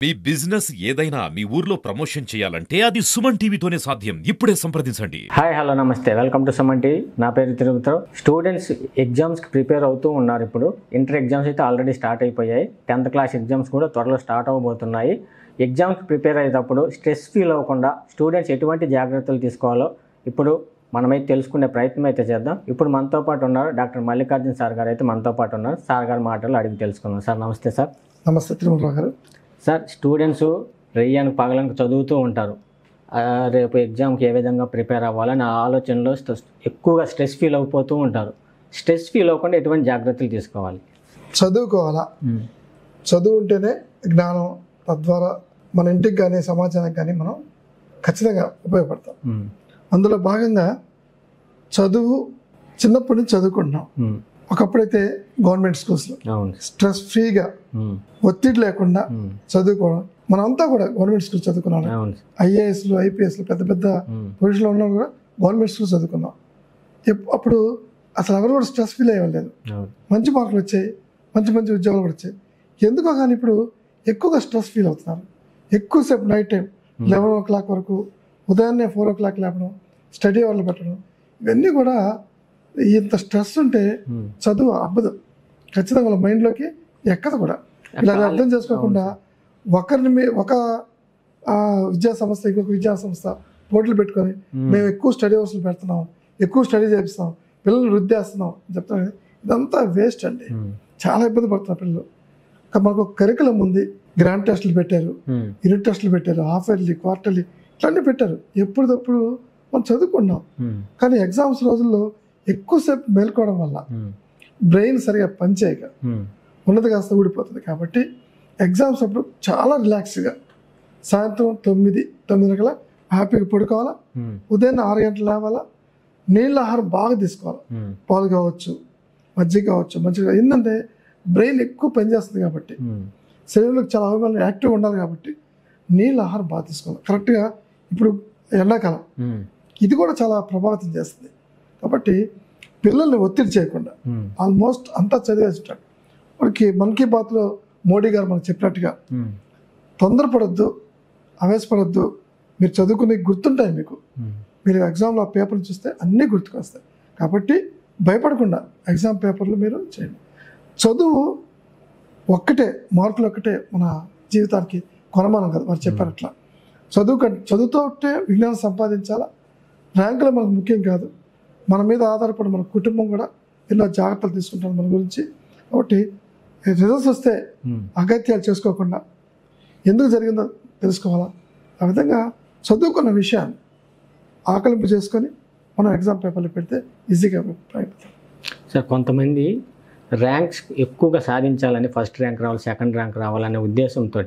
మీ business ఏదైనా మీ ఊర్లో promotion చేయాలంటే అది సుమన్ టీవీతోనే సాధ్యం. ఇప్పుడే సంప్రదించండి. హాయ్ హలో నమస్తే, వెల్కమ్ టు సుమన్ టీవీ. నా పేరు తిరుపతిరావు. స్టూడెంట్స్ ఎగ్జామ్స్కి ప్రిపేర్ అవుతూ ఉన్నారు. ఇప్పుడు ఇంటర్ ఎగ్జామ్స్ అయితే ఆల్రెడీ స్టార్ట్ అయిపోయాయి. 10th క్లాస్ ఎగ్జామ్స్ కూడా త్వరలో స్టార్ట్ అవ్వబోతున్నాయి. ఎగ్జామ్స్కి ప్రిపేర్ అయ్యేటప్పుడు స్ట్రెస్ ఫీల్ అవ్వకుండా స్టూడెంట్స్ ఎటువంటి జాగ్రత్తలు తీసుకోవాలో ఇప్పుడు మనమైతే తెలుసుకునే ప్రయత్నం అయితే చేద్దాం. ఇప్పుడు మనతో పాటు ఉన్నారు డాక్టర్ మల్లికార్జున సార్ గారు. అయితే మనతో పాటు ఉన్నారు. సార్ గారి మాటలు అడిగి తెలుసుకుందాం. సార్ నమస్తే. సార్ నమస్తే తిరుమలరావు గారు. సార్, స్టూడెంట్స్ రెయ్యానికి పగలకు చదువుతూ ఉంటారు. రేపు ఎగ్జామ్కి ఏ విధంగా ప్రిపేర్ అవ్వాలని ఆలోచనలో ఎక్కువగా స్ట్రెస్ ఫీల్ అయిపోతూ ఉంటారు. స్ట్రెస్ ఫీల్ అవ్వకుండా ఎటువంటి జాగ్రత్తలు తీసుకోవాలి? చదువుకోవాలా. చదువు ఉంటేనే జ్ఞానం, తద్వారా మన ఇంటికి కానీ సమాజానికి కానీ మనం ఖచ్చితంగా ఉపయోగపడతాం. అందులో భాగంగా చదువు చిన్నప్పటి నుంచి చదువుకుంటున్నాం. ఒకప్పుడైతే గవర్నమెంట్ స్కూల్స్లో స్ట్రెస్ ఫ్రీగా ఒత్తిడి లేకుండా చదువుకోవడం. మనంతా కూడా గవర్నమెంట్ స్కూల్ చదువుకున్నాం. ఐఏఎస్లు ఐపీఎస్లు పెద్ద పెద్ద పొజిషన్లో ఉన్న కూడా గవర్నమెంట్ స్కూల్ చదువుకున్నాం. అప్పుడు అసలు ఎవరు కూడా స్ట్రెస్ ఫీల్ అయ్యలేదు. మంచి మార్కులు వచ్చాయి, మంచి మంచి ఉద్యోగాలు కూడా వచ్చాయి. ఎందుకో కానీ ఇప్పుడు ఎక్కువగా స్ట్రెస్ ఫీల్ అవుతున్నారు. ఎక్కువసేపు నైట్ టైం 11 o'clock వరకు, ఉదయాన్నే 4 o'clock లేపడం, స్టడీ అవర్లు పెట్టడం, ఇవన్నీ కూడా ఇంత స్ట్రెస్ ఉంటే చదువు అవ్వదు. ఖచ్చితంగా వాళ్ళ మైండ్లోకి ఎక్కదు కూడా. ఇలా అర్థం చేసుకోకుండా ఒక విద్యా సంస్థ ఇంకొక విద్యా సంస్థ పోటీలు పెట్టుకొని మేము ఎక్కువ స్టడీ అవర్స్లు పెడుతున్నాం, ఎక్కువ స్టడీ చేపిస్తాం, పిల్లల్ని వృద్ధేస్తున్నాం చెప్తాను. ఇదంతా వేస్ట్ అండి. చాలా ఇబ్బంది పడుతున్నారు పిల్లలు. మనకు ఒక కరికులం ఉంది. గ్రాండ్ టెస్టులు పెట్టారు, యూనిట్ టెస్టులు పెట్టారు, హాఫ్ ఇయర్లీ, క్వార్టర్లీ ఇట్లాంటివి పెట్టారు. ఎప్పటికప్పుడు మనం చదువుకున్నాం. కానీ ఎగ్జామ్స్ రోజుల్లో ఎక్కువసేపు మేల్కోవడం వల్ల బ్రెయిన్ సరిగా పనిచేయక ఉన్నది కాస్త ఊడిపోతుంది. కాబట్టి ఎగ్జామ్స్ అప్పుడు చాలా రిలాక్స్గా సాయంత్రం 9-9:30 హ్యాపీగా పడుకోవాలా. ఉదయం 6 గంటలు లేవాలా. నీళ్ళ ఆహారం బాగా తీసుకోవాలి. పాలు కావచ్చు, మజ్జిగ కావచ్చు. మంచిగా ఏంటంటే బ్రెయిన్ ఎక్కువ పనిచేస్తుంది కాబట్టి, శరీరంలోకి చాలా అవగాహన యాక్టివ్గా ఉండాలి కాబట్టి నీళ్ళ ఆహారం బాగా తీసుకోవాలి కరెక్ట్గా. ఇప్పుడు ఎండాకాలం ఇది కూడా చాలా ప్రభావితం చేస్తుంది. కాబట్టి పిల్లల్ని ఒత్తిడి చేయకుండా ఆల్మోస్ట్ అంతా చదివేస్తాడు. మనకి మన్ కీ బాత్లో మోడీ గారు మనకు చెప్పినట్టుగా తొందరపడొద్దు, ఆవేశపడొద్దు. మీరు చదువుకునే గుర్తుంటాయి మీకు. మీరు ఎగ్జామ్లో ఆ పేపర్లు చూస్తే అన్నీ గుర్తుకొస్తాయి. కాబట్టి భయపడకుండా ఎగ్జామ్ పేపర్లు మీరు చేయండి. చదువు ఒక్కటే, మార్కులు ఒక్కటే మన జీవితానికి కొనమానం కదా. వారు చెప్పారు అట్లా. చదువుతో విజ్ఞానం సంపాదించాలా. ర్యాంకులు మనకు ముఖ్యం కాదు. మన మీద ఆధారపడి మన కుటుంబం కూడా ఎన్నో జాగ్రత్తలు తీసుకుంటారు మన గురించి. కాబట్టి రిజల్ట్స్ వస్తే అగత్యాలు చేసుకోకుండా ఎందుకు జరిగిందో తెలుసుకోవాలా. ఆ విధంగా చదువుకున్న విషయాన్ని ఆకలింపు చేసుకొని మనం ఎగ్జామ్ పేపర్లు పెడితే ఈజీగా అయిపోతాం. సార్, కొంతమంది ర్యాంక్స్ ఎక్కువగా సాధించాలని, ఫస్ట్ ర్యాంక్ రావాలి, సెకండ్ ర్యాంక్ రావాలనే ఉద్దేశంతో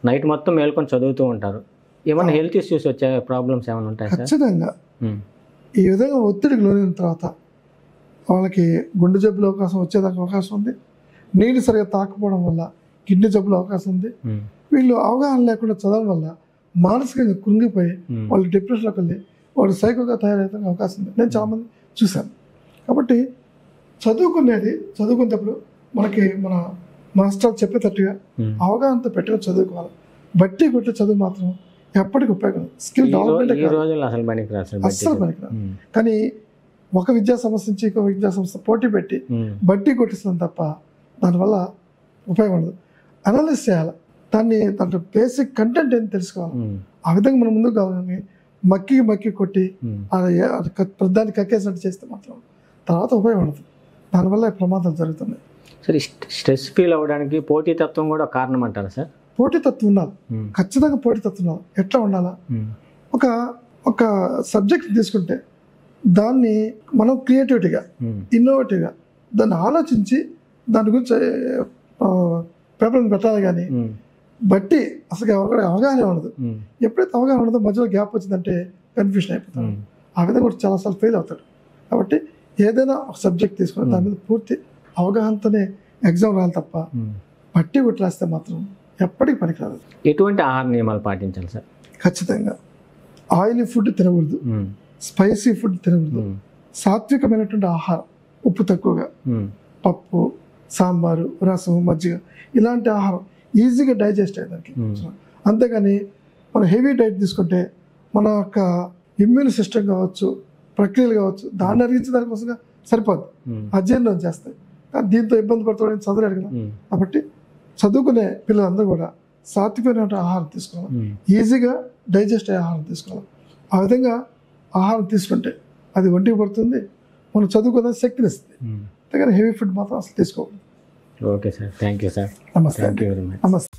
నైట్ మొత్తం మేల్కొని చదువుతూ ఉంటారు. ఏమైనా హెల్త్ ఇష్యూస్ వచ్చే ప్రాబ్లమ్స్ ఏమైనా ఉంటాయి? ఖచ్చితంగా ఈ విధంగా ఒత్తిడికి లోనైన తర్వాత వాళ్ళకి గుండె జబ్బుల అవకాశం వచ్చేదానికి అవకాశం ఉంది. నీళ్ళు సరిగా తాకపోవడం వల్ల కిడ్నీ జబ్బుల అవకాశం ఉంది. వీళ్ళు అవగాహన లేకుండా చదవడం వల్ల మానసికంగా కృంగిపోయి వాళ్ళు డిప్రెషన్లోకి వెళ్ళి వాళ్ళు సైకోగా తయారయ్యే అవకాశం ఉంది. నేను చాలామంది చూశాను. కాబట్టి చదువుకునేటప్పుడు మనకి మన మాస్టర్ చెప్పేటట్టుగా అవగాహనతో పెట్టిన చదువుకోవాలి. బట్టి కొట్టే చదువు మాత్రం ఎప్పటికీ ఉపయోగం. స్కిల్ డెవలప్మెంట్ అస్సలు పనికిరాదు. కానీ ఒక విద్యా సంస్థ నుంచి ఇంకో విద్యా సంస్థ పోటీ పెట్టి బట్టి కొట్టిస్తుంది తప్ప దానివల్ల ఉపయోగం ఉండదు. అనలైజ్ చేయాలి. దాంట్లో బేసిక్ కంటెంట్ ఏంటి తెలుసుకోవాలి. ఆ విధంగా మనం ముందుకు కావాలని మక్కి కొట్టి దాన్ని కక్కేసినట్టు చేస్తే మాత్రం తర్వాత ఉపయోగం ఉండదు. దానివల్ల ప్రమాదాలు జరుగుతున్నాయి. సరే, స్ట్రెస్ ఫీల్ అవ్వడానికి పోటీతత్వం కూడా కారణం అంటారా సార్? పోటీతత్వం ఉండాలి. ఖచ్చితంగా పోటీతత్వం ఉండాలి. ఎట్లా ఉండాలా? ఒక సబ్జెక్ట్ తీసుకుంటే దాన్ని మనం క్రియేటివిటీగా, ఇన్నోవేటివ్గా దాన్ని ఆలోచించి దాని గురించి పేపర్ని పెట్టాలి. కానీ బట్టి అసలు అవగాహన ఉండదు. ఎప్పుడైతే అవగాహన ఉండదో మధ్యలో గ్యాప్ వచ్చిందంటే కన్ఫ్యూషన్ అయిపోతాడు. ఆ విధంగా కూడా చాలాసార్లు ఫెయిల్ అవుతాడు. కాబట్టి ఏదైనా ఒక సబ్జెక్ట్ తీసుకుని దాని మీద పూర్తి అవగాహనతోనే ఎగ్జామ్ రాయాలి తప్ప బట్టి కొట్టేస్తే మాత్రం ఎప్పటికీ పనికిరాదు. ఎటువంటి ఆహార నియమాలు పాటించాలి సార్? ఖచ్చితంగా ఆయిలీ ఫుడ్ తినకూడదు, స్పైసీ ఫుడ్ తినకూడదు. సాత్వికమైనటువంటి ఆహారం, ఉప్పు తక్కువగా, పప్పు, సాంబారు, రసం, మజ్జిగ ఇలాంటి ఆహారం ఈజీగా డైజెస్ట్ అయ్యేదానికి. అంతేగాని మనం హెవీ డైట్ తీసుకుంటే మన యొక్క ఇమ్యూన్ సిస్టమ్ కావచ్చు, ప్రక్రియలు కావచ్చు, దాన్ని అరిగించడానికి కోసంగా సరిపోదు, అజీర్ణం చేస్తాయి. కానీ దీంతో ఇబ్బంది పడుతుందని చదవలేడు కదా. కాబట్టి చదువుకునే పిల్లలందరూ కూడా సాత్వికమైన ఆహారం తీసుకోవాలి, ఈజీగా డైజెస్ట్ అయ్యే ఆహారం తీసుకోవాలి. ఆ విధంగా ఆహారం తీసుకుంటే అది ఒంటికి పడుతుంది, మనం చదువుకునే శక్తిని ఇస్తుంది. అంతేగాని హెవీ ఫుడ్ మాత్రం అసలు తీసుకోవాలి. Okay sir, thank you sir. నమస్తే. Thank you very much. నమస్తే.